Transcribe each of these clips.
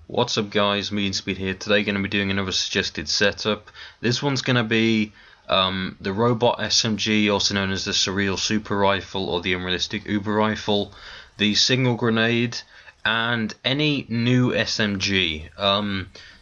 What's up guys, MeanSpeed here. Today going to be doing another suggested setup. This one's going to be the robot SMG, also known as the Surreal Super Rifle or the Unrealistic Uber Rifle, the single grenade, and any new SMG.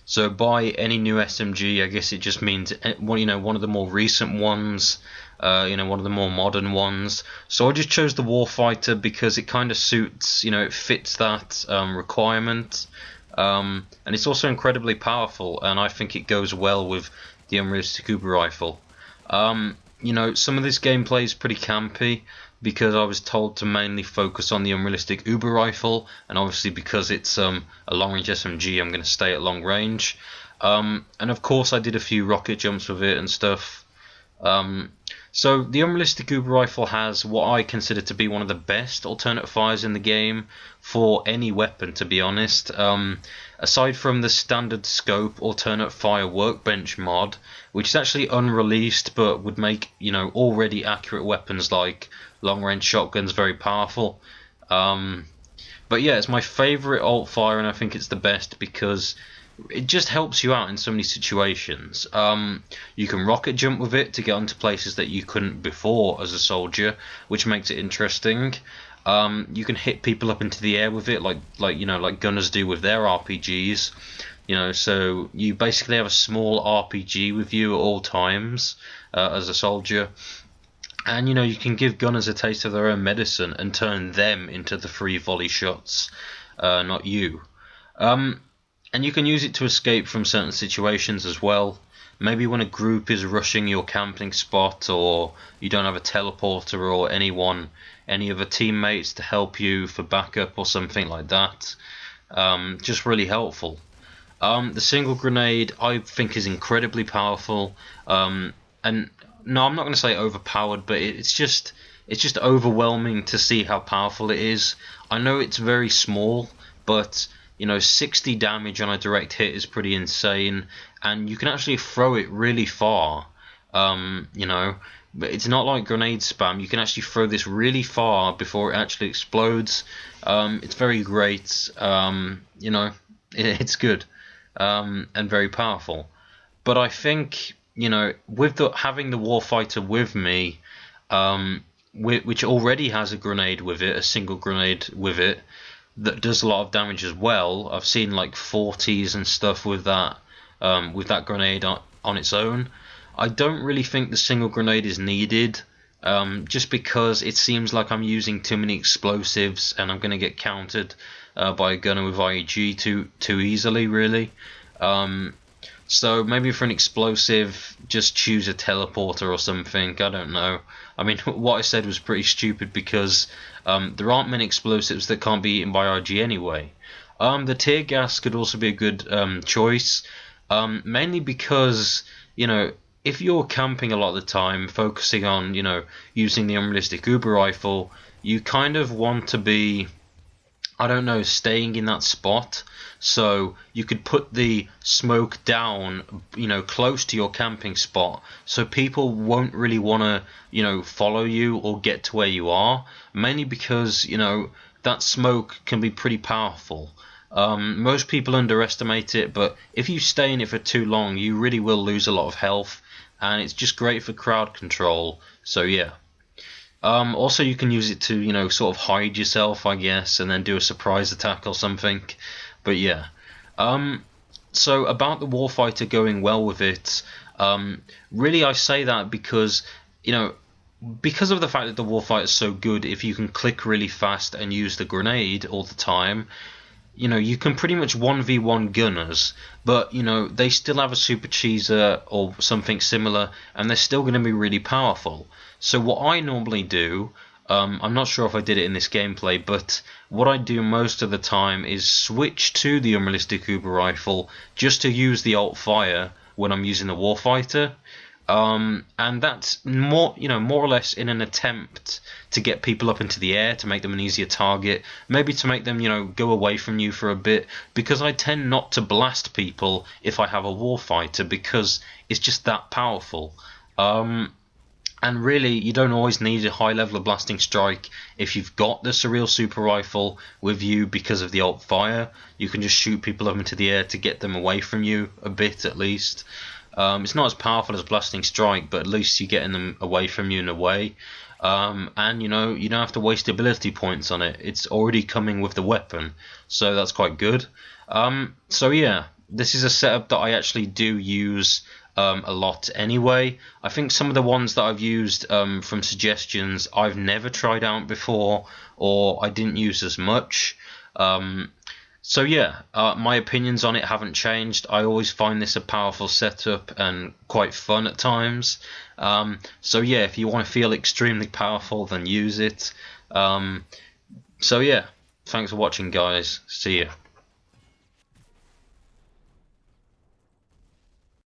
So by any new SMG, I guess it just means one of the more recent ones, one of the more modern ones. So I just chose the Warfighter because it kind of suits, it fits that requirement. And it's also incredibly powerful, and I think it goes well with the Unrealistic Uber Rifle. Some of this gameplay is pretty campy because I was told to mainly focus on the Unrealistic Uber Rifle, and obviously because it's a long-range SMG, I'm going to stay at long range. And of course I did a few rocket jumps with it and stuff. So the Unrealistic Uber Rifle has what I consider to be one of the best alternate fires in the game for any weapon, to be honest. Aside from the standard scope alternate fire workbench mod, which is actually unreleased but would make already accurate weapons like long range shotguns very powerful. But yeah, it's my favorite alt fire, and I think it's the best because it just helps you out in so many situations. You can rocket jump with it to get onto places that you couldn't before as a soldier, which makes it interesting. You can hit people up into the air with it, like gunners do with their RPGs. So you basically have a small RPG with you at all times as a soldier. And you can give gunners a taste of their own medicine and turn them into the free volley shots, not you. And you can use it to escape from certain situations as well. Maybe when a group is rushing your camping spot, or you don't have a teleporter or any other teammates to help you for backup or something like that. Just really helpful. The single grenade I think is incredibly powerful. And no, I'm not going to say overpowered, but it's just overwhelming to see how powerful it is. I know it's very small, but 60 damage on a direct hit is pretty insane, and you can actually throw it really far. But it's not like grenade spam. You can actually throw this really far before it actually explodes. It's very great. It's good and very powerful. But I think with having the Warfighter with me, which already has a grenade with it, a single grenade with it, that does a lot of damage as well. I've seen like 40s and stuff with that grenade on its own. I don't really think the single grenade is needed, just because it seems like I'm using too many explosives and I'm going to get countered by a gunner with IEG too easily, really. So maybe for an explosive, just choose a teleporter or something. I don't know. I mean, what I said was pretty stupid because there aren't many explosives that can't be eaten by RG anyway. The tear gas could also be a good choice, mainly because if you're camping a lot of the time, focusing on using the Unrealistic Uber Rifle, you kind of want to be, I don't know, staying in that spot. So you could put the smoke down, close to your camping spot, so people won't really want to, follow you or get to where you are. Mainly because, that smoke can be pretty powerful. Most people underestimate it, but if you stay in it for too long, you really will lose a lot of health, and it's just great for crowd control. So yeah. Also, you can use it to, sort of hide yourself, I guess, and then do a surprise attack or something. But yeah. So about the Warfighter going well with it, really I say that because, because of the fact that the Warfighter is so good, if you can click really fast and use the grenade all the time, you can pretty much 1v1 gunners, but they still have a super cheeser or something similar, and they're still going to be really powerful. So what I normally do, I'm not sure if I did it in this gameplay, but what I do most of the time is switch to the Unrealistic Uber Rifle just to use the alt fire when I'm using the Warfighter. And that's more or less in an attempt to get people up into the air, to make them an easier target, maybe to make them, go away from you for a bit, because I tend not to blast people if I have a Warfighter, because it's just that powerful. And really, you don't always need a high level of blasting strike if you've got the surreal super rifle with you because of the alt fire. You can just shoot people up into the air to get them away from you a bit at least. It's not as powerful as blasting strike, but at least you're getting them away from you in a way. And you know, you don't have to waste ability points on it. It's already coming with the weapon, so that's quite good. So yeah, this is a setup that I actually do use a lot anyway. I think some of the ones that I've used from suggestions I've never tried out before, or I didn't use as much. So yeah, my opinions on it haven't changed. I always find this a powerful setup and quite fun at times. So yeah, if you want to feel extremely powerful, then use it. So yeah, thanks for watching, guys. See ya.